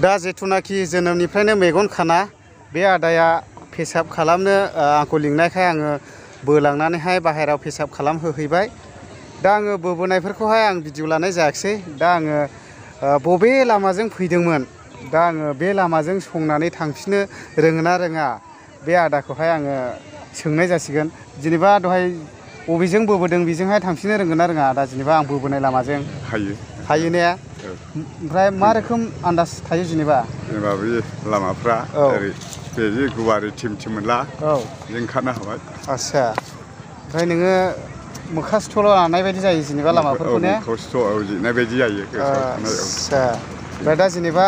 दा जेथुनाखि जोनोमनिफ्रायनो मेगन खाना बे आदाया पेसाब खालामनो आंखौ लिंनायखाय आङो बोलांनानैहाय बाहेरायाव पेसाब खालामहोहैबाय। दा आङो बोबोनायफोरखौहाय आं भिडिअ लानाय जायाखिसै। दा आङो बबे लामाजों फैदोंमोन, दा आङो बे लामाजों संनानै थांफिननो रोङोना रोङा बे आदाखौहाय आङो सोंनाय जासिगोन। जेनेबा दहाय बबेजों बोबोदों बेजोंहाय थांफिननो रोंगोन ना रोङा आदा? जेनेबा आं बोबोनाय लामाजों हायो ने? ओमफ्राय मा रोखोम आन्दाज थायो जेनेबा बे लामाफ्रा ओरै बे गुवारै थिम थिम मोनला जों खारनो हाबाय। आच्छा, ओमफ्राय नोङो मोखासथ' लानाय बायदि जायो जेनेबा लामाफोरखौ ने? मोखासथ' जिनाय बायदि जायो। आच्छा, ओमफ्राय दा जेनेबा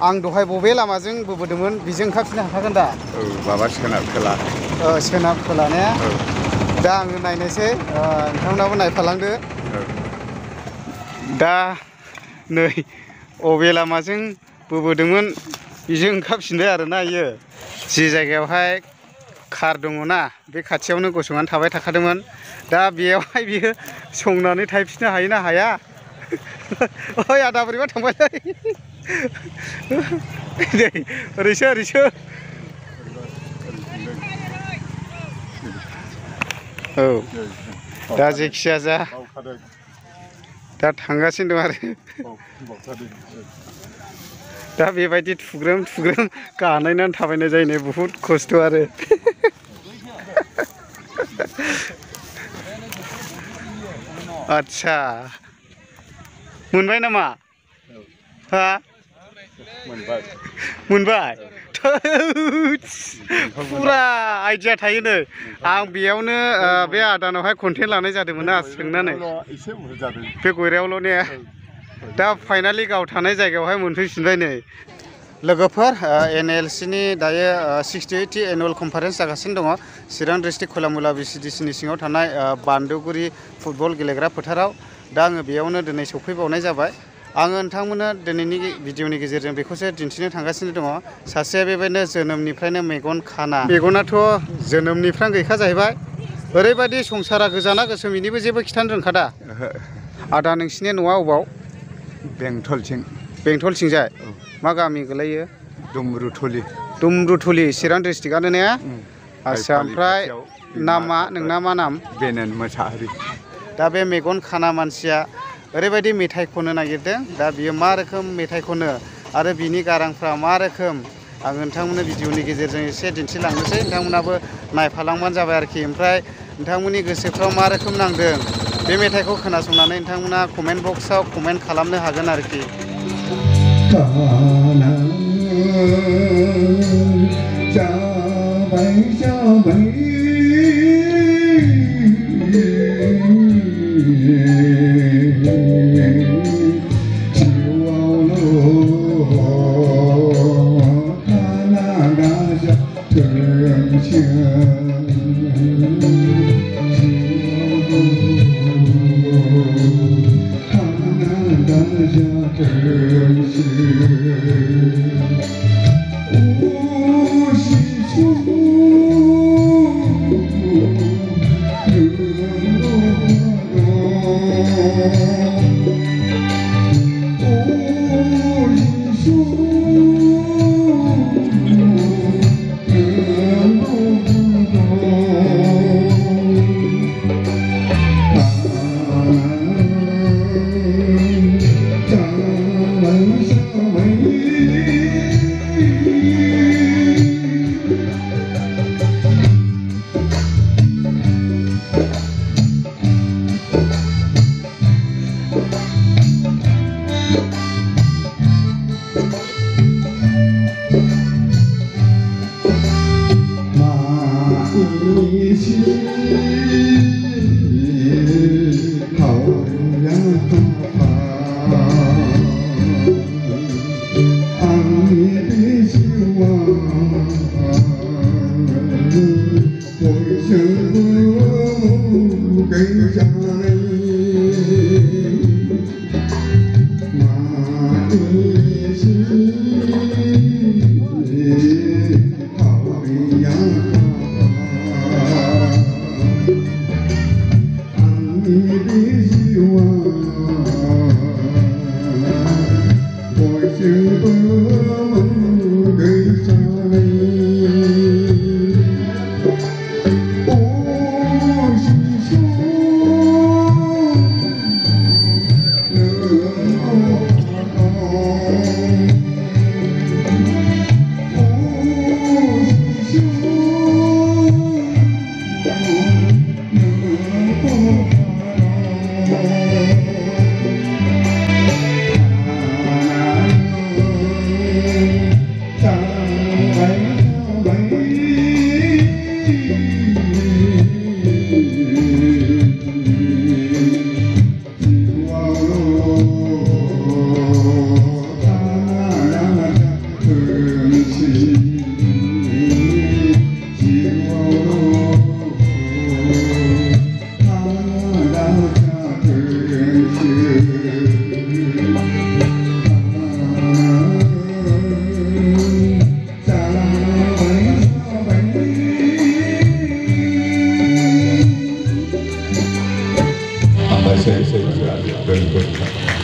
आं दहाय बबे लामाजों बोबोदोंमोन बेजों ओंखारफिननो हाखागोन दा? माबा सोनाब खोला। सोनाब खोला ने? दा आङो नायनोसै, नोंथांमोनाबो नायफालांदो। दा नै अबे लामाजों बोबोदोंमोन बेजों ओंखारफिनबाय आरोना इयो। जि जायगायावहाय कार दङ ना बे खाथियावनो गसंनानै थाबाय थाखादोंमोन। दा बेयावहाय बियो संनानै थाहैफिननो हायो ना हाया? ओइ आदा बोरैबा थांबायलै नै ओरैसो ओरैसो। औ, दा जेखिया जा दा थांगासिनो दं आरो। दा बेबायदि थुग्रोम थुग्रोम गानायनानै थाबायनाय जायो ने, बुहुद खस्थ' आरो। आच्छा, मोनबाय नामा? हा? मोनबाय? फुरा आइडिया थायो नै। आं बेयावनो बे आदानावहाय कन्टेक्ट लानाय जादोंमोन ना सोंनानै। बे गयरायावल' ने? दा फाइनालि गाव थानाय जायगायावहाय मोनफैफिनबाय नै। लोगोफोर, NLC नि दायो 68 एनुवेल कनफारेन्स जागासिनो दङ चिरां डिस्ट्रिक्ट खयलामयला VCDC नि सिङाव थानाय बान्दोगुरि फुटबल गेलेग्रा फोथाराव। दा आङो बेयावनो दिनै सफैबावनाय जाबाय। आङो नोंथांमोननो दिनैनि भिडिअनि गेजेरजों बेखौसो दिन्थिनो थांगासिनो दङ। सासेया बेबायदिनो जोनोमनिफ्रायनो मेगन खाना। मेगनाथ' जोनोमनिफ्रायनो गैखा जाहैबाय। ओरैबायदि संसारा गोजाना गोसोम बेनिबो जेबो खिथानो रोंखादा? आदा नोंसिनि न'आ अबाव? बेंटलथिं। बेंटलथिंजाय? मा गामि गोलैयो? दुमरुथुलि। दुमरुथुलि, चिरां डिस्ट्रिक्टआनो ने? आच्छा, ओमफ्राय नामा नोंना मा नाम? बेनेन मोसाहारि। दा बे मेगन खाना मानसिया ओरैबायदि मेथाइ खननो नागिरदों। दा बियो मा रोखोम मेथाइ खनो आरो बिनि गारांफ्रा मा रोखोम, आं नोंथांमोननो भिडिअनि गेजेरजों एसे दिन्थिलांनोसै। नोंथांमोनाबो नायफालांबानो जाबाय आरोखि। ओमफ्राय नोंथांमोननि गोसोफ्राव मा रोखोम नांदों बे मेथाइखौ खोनासंनानै नोंथांमोना कमेन्ट बक्सआव कमेन्ट खालामनो हागोन आरोखि। हामबायसै दोनथ'बाय